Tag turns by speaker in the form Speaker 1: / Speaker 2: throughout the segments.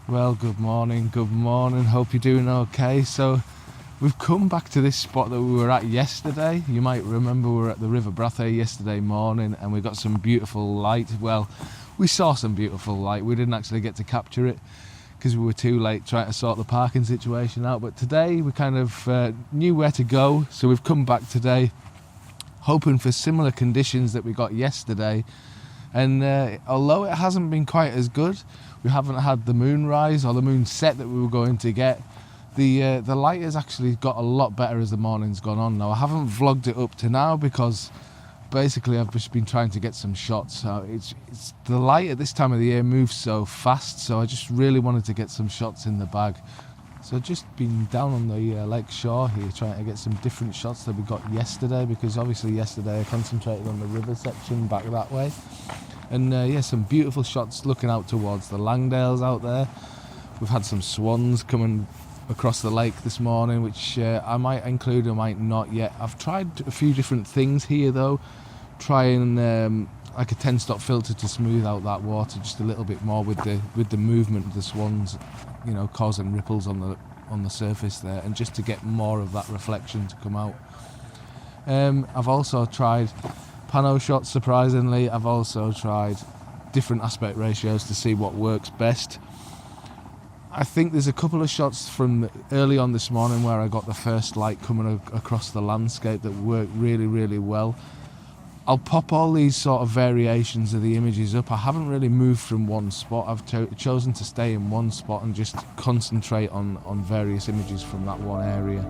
Speaker 1: Well, good morning, hope you're doing okay. So we've come back to this spot that we were at yesterday. You might remember we were at the River Brathay yesterday morning and we got some beautiful light. Well, we saw some beautiful light. We didn't actually get to capture it because we were too late trying to sort the parking situation out. But today we kind of knew where to go, so we've come back today hoping for similar conditions that we got yesterday. And although it hasn't been quite as good, we haven't had the moonrise or the moon set that we were going to get. The light has actually got a lot better as the morning's gone on. Now I haven't vlogged it up to now because basically I've just been trying to get some shots. So it's the light at this time of the year moves so fast, so I just really wanted to get some shots in the bag. So I've just been down on the lake shore here trying to get some different shots that we got yesterday, because obviously yesterday I concentrated on the river section back that way. And yeah, some beautiful shots looking out towards the Langdales out there. We've had some swans coming across the lake this morning, which I might include, I might not yet. I've tried a few different things here though, trying like a 10-stop filter to smooth out that water just a little bit more with the movement of the swans, you know, causing ripples on the surface there, and just to get more of that reflection to come out. I've also tried pano shots, surprisingly. I've also tried different aspect ratios to see what works best. I think there's a couple of shots from early on this morning where I got the first light coming across the landscape that worked really, really well. I'll pop all these sort of variations of the images up. I haven't really moved from one spot. I've chosen to stay in one spot and just concentrate on various images from that one area.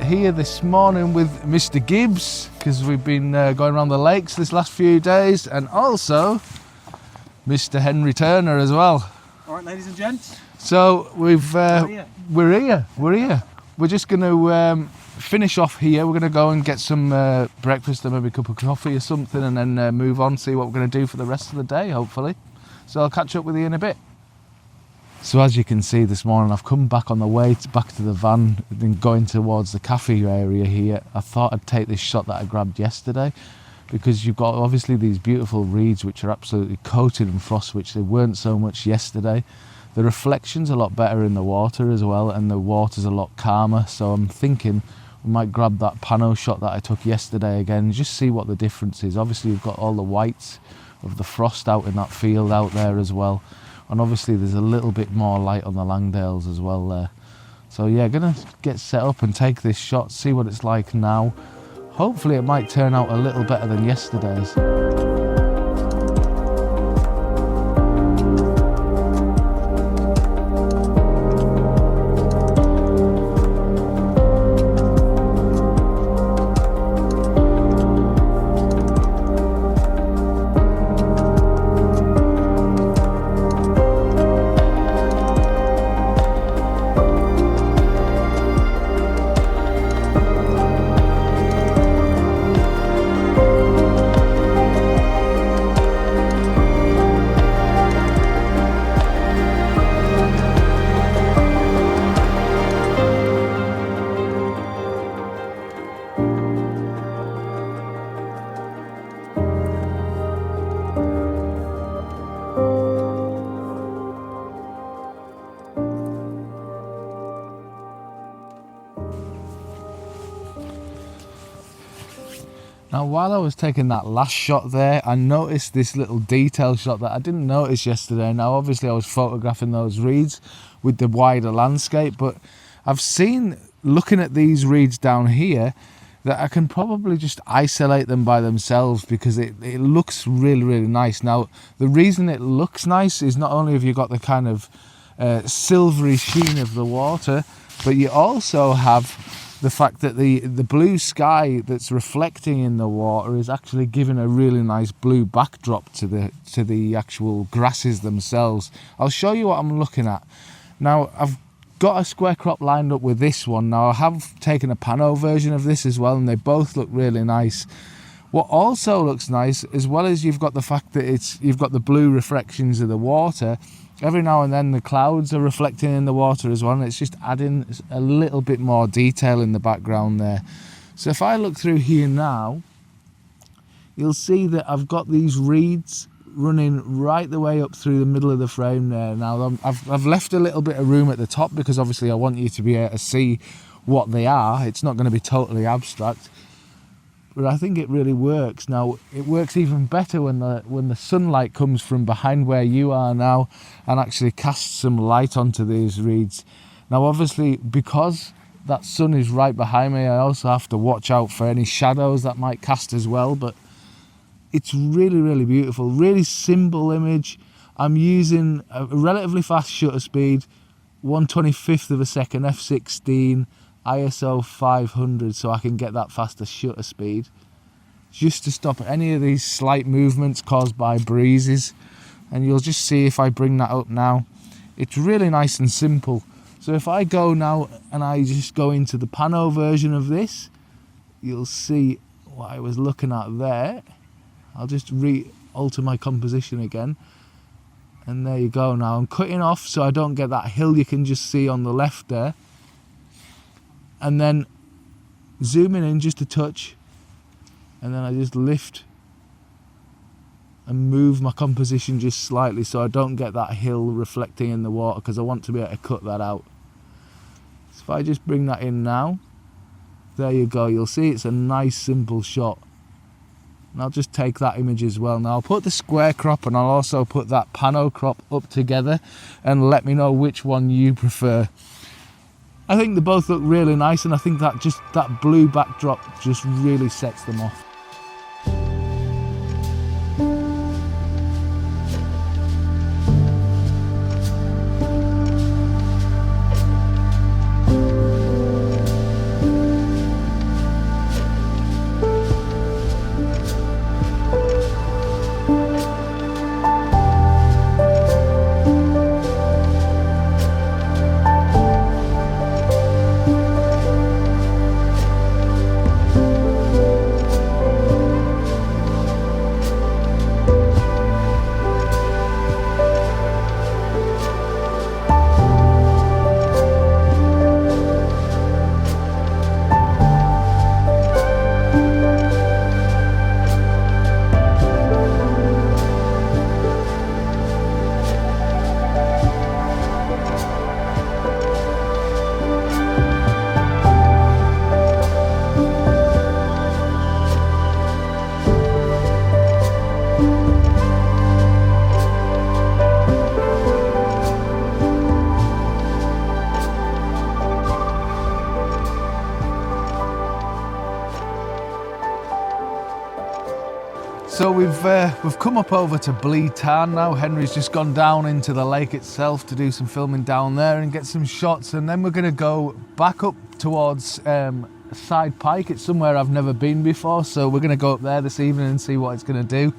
Speaker 1: Here this morning with Mr. Gibbs, because we've been going around the lakes this last few days, and also Mr. Henry Turner as well.
Speaker 2: All right, ladies and gents.
Speaker 1: So we're here. We're just going to finish off here. We're going to go and get some breakfast and maybe a cup of coffee or something, and then move on, see what we're going to do for the rest of the day, hopefully. So I'll catch up with you in a bit. So as you can see this morning, I've come back on the way back to the van and going towards the cafe area here. I thought I'd take this shot that I grabbed yesterday, because you've got obviously these beautiful reeds which are absolutely coated in frost, which they weren't so much yesterday. The reflection's a lot better in the water as well, and the water's a lot calmer, so I'm thinking we might grab that pano shot that I took yesterday again and just see what the difference is. Obviously you've got all the whites of the frost out in that field out there as well. And obviously there's a little bit more light on the Langdales as well there. So yeah, gonna get set up and take this shot, see what it's like now. Hopefully it might turn out a little better than yesterday's. while I was taking that last shot there, I noticed this little detail shot that I didn't notice yesterday. Now, obviously, I was photographing those reeds with the wider landscape, but I've seen, looking at these reeds down here, that I can probably just isolate them by themselves because it looks really, really nice. Now, the reason it looks nice is not only have you got the kind of silvery sheen of the water, but you also have the fact that the blue sky that's reflecting in the water is actually giving a really nice blue backdrop to the actual grasses themselves. I'll show you what I'm looking at. Now, I've got a square crop lined up with this one. Now, I have taken a pano version of this as well, and they both look really nice. What also looks nice, as well as you've got the fact that you've got the blue reflections of the water, every now and then the clouds are reflecting in the water as well, and it's just adding a little bit more detail in the background there. So if I look through here now, you'll see that I've got these reeds running right the way up through the middle of the frame there. Now, I've left a little bit of room at the top because obviously I want you to be able to see what they are. It's not going to be totally abstract, but I think it really works. Now, it works even better when the sunlight comes from behind where you are now and actually casts some light onto these reeds. Now, obviously, because that sun is right behind me, I also have to watch out for any shadows that might cast as well, but it's really, really beautiful. Really simple image. I'm using a relatively fast shutter speed, 1/25 of a second, f16, ISO 500, so I can get that faster shutter speed, just to stop any of these slight movements caused by breezes. And you'll just see if I bring that up now, it's really nice and simple. So if I go now and I just go into the pano version of this, you'll see what I was looking at there. I'll just alter my composition again, and there you go. Now I'm cutting off so I don't get that hill you can just see on the left there, and then zooming in just a touch, and then I just lift and move my composition just slightly so I don't get that hill reflecting in the water, because I want to be able to cut that out. So if I just bring that in now, there you go. You'll see it's a nice simple shot. And I'll just take that image as well. Now I'll put the square crop and I'll also put that pano crop up together, and let me know which one you prefer. I think they both look really nice, and I think that blue backdrop just really sets them off. So we've come up over to Bleed Tarn now. Henry's just gone down into the lake itself to do some filming down there and get some shots, and then we're going to go back up towards Side Pike. It's somewhere I've never been before, so we're going to go up there this evening and see what it's going to do.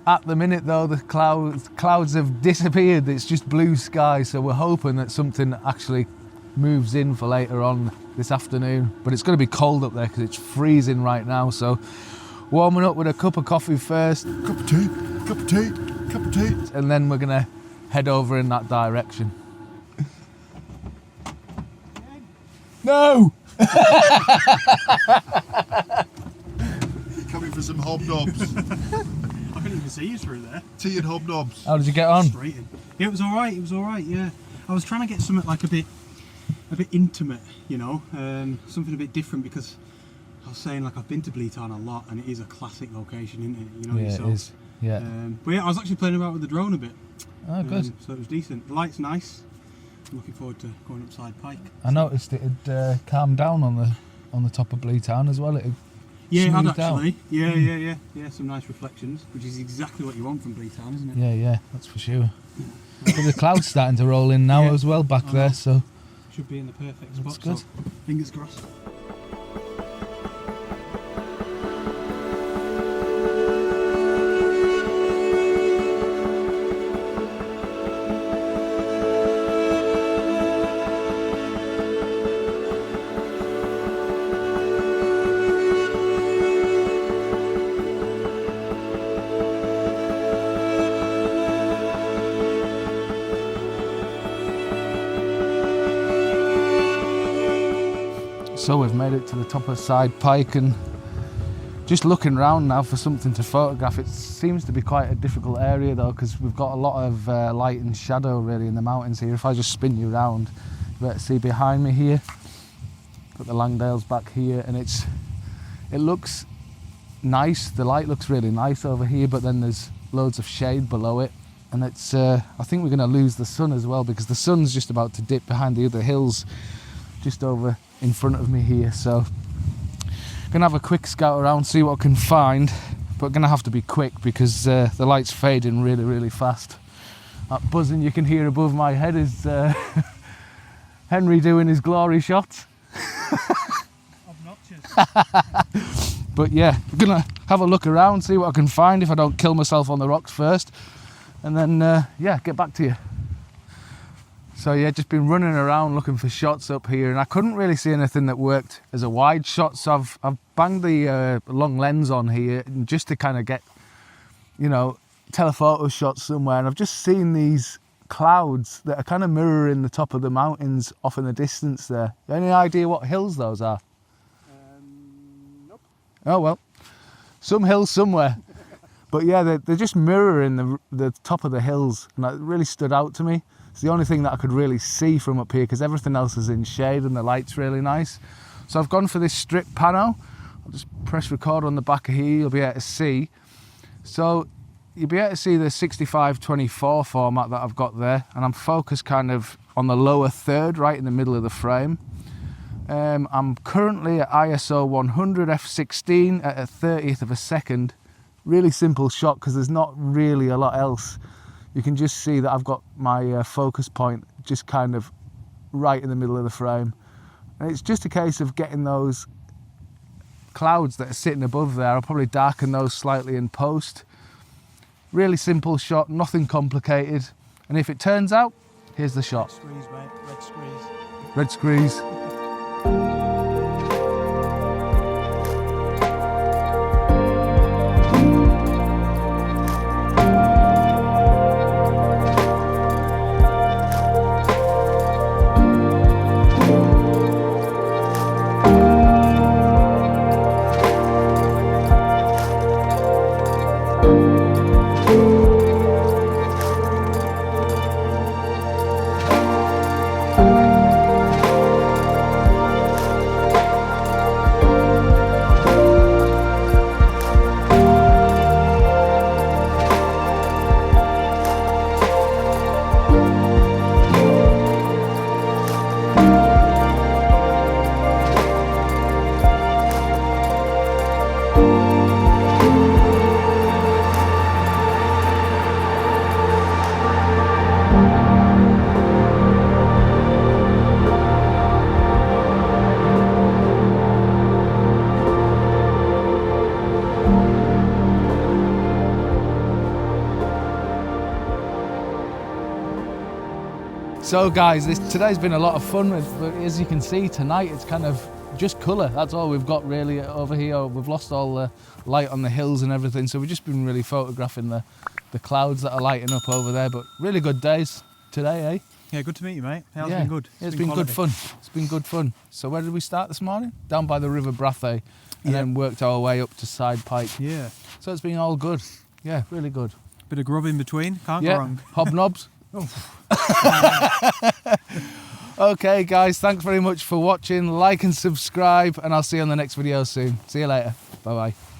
Speaker 1: At the minute though, the clouds have disappeared. It's just blue sky, so we're hoping that something actually moves in for later on this afternoon. But it's going to be cold up there because it's freezing right now, so warming up with a cup of coffee first.
Speaker 2: Cup of tea, cup of tea, cup of tea.
Speaker 1: And then we're going to head over in that direction. No!
Speaker 2: Coming for some hobnobs.
Speaker 3: I couldn't even see you through there.
Speaker 2: Tea and hobnobs.
Speaker 1: How did you get on?
Speaker 3: Straight in. It was alright, yeah. I was trying to get something like a bit intimate, you know, something a bit different, because I was saying, like, I've been to Bleetarn a lot, and it is a classic location, isn't it? You know
Speaker 1: Yeah,
Speaker 3: yourself.
Speaker 1: it is. Yeah.
Speaker 3: But yeah, I was actually playing about with the drone a bit.
Speaker 1: Oh, good.
Speaker 3: So it was decent. The light's nice. I'm looking forward to going up Side Pike.
Speaker 1: I noticed it had calmed down on the top of Bleetarn as well. It had
Speaker 3: Yeah, it had
Speaker 1: smoothed out.
Speaker 3: actually. Yeah, some nice reflections, which is exactly what you want from Bleetarn, isn't it?
Speaker 1: Yeah, that's for sure. But the clouds starting to roll in now
Speaker 3: Yeah.
Speaker 1: as well back
Speaker 3: I
Speaker 1: there,
Speaker 3: know.
Speaker 1: so
Speaker 3: Should be in the perfect spot.
Speaker 1: that's good.
Speaker 3: So fingers crossed.
Speaker 1: So we've made it to the top of Side Pike and just looking around now for something to photograph. It seems to be quite a difficult area though, because we've got a lot of light and shadow really in the mountains here. If I just spin you around, you better see behind me here. Got the Langdales back here, and it looks nice. The light looks really nice over here, but then there's loads of shade below it. And it's I think we're going to lose the sun as well, because the sun's just about to dip behind the other hills just over in front of me here. So gonna have a quick scout around, see what I can find, but gonna have to be quick because the light's fading really fast. That buzzing you can hear above my head is Henry doing his glory shots.
Speaker 3: Obnoxious.
Speaker 1: But yeah, we're gonna have a look around, see what I can find if I don't kill myself on the rocks first, and then yeah, get back to you. So yeah, just been running around looking for shots up here, and I couldn't really see anything that worked as a wide shot, so I've banged the long lens on here just to kind of get, you know, telephoto shots somewhere, and I've just seen these clouds that are kind of mirroring the top of the mountains off in the distance there. Any idea what hills those are?
Speaker 3: Nope.
Speaker 1: Oh well, some hills somewhere. But yeah, they're just mirroring the top of the hills, and that really stood out to me. It's the only thing that I could really see from up here, because everything else is in shade and the light's really nice. So I've gone for this strip pano. I'll just press record on the back of here, you'll be able to see. So you'll be able to see the 65-24 format that I've got there, and I'm focused kind of on the lower third, right in the middle of the frame. I'm currently at ISO 100 f16 at a 30th of a second. Really simple shot because there's not really a lot else. You can just see that I've got my focus point just kind of right in the middle of the frame. And it's just a case of getting those clouds that are sitting above there. I'll probably darken those slightly in post. Really simple shot, nothing complicated. And if it turns out, here's the shot.
Speaker 3: Screeze, mate. Red screeze.
Speaker 1: Red screeze. So guys, today's been a lot of fun, but as you can see tonight it's kind of just colour. That's all we've got really over here. We've lost all the light on the hills and everything, so we've just been really photographing the clouds that are lighting up over there. But really good days today, eh?
Speaker 3: Yeah, good to meet you, mate. It's
Speaker 1: Yeah,
Speaker 3: been good.
Speaker 1: It's been good fun. It's been good fun. So where did we start this morning? Down by the River Brathay, and then worked our way up to Side Pike.
Speaker 3: Yeah.
Speaker 1: So it's been all good. Yeah, really good.
Speaker 3: Bit of grub in between. Can't go
Speaker 1: Yeah,
Speaker 3: wrong.
Speaker 1: hobnobs. Okay, guys, thanks very much for watching. Like and subscribe, and I'll see you on the next video soon. See you later. Bye-bye.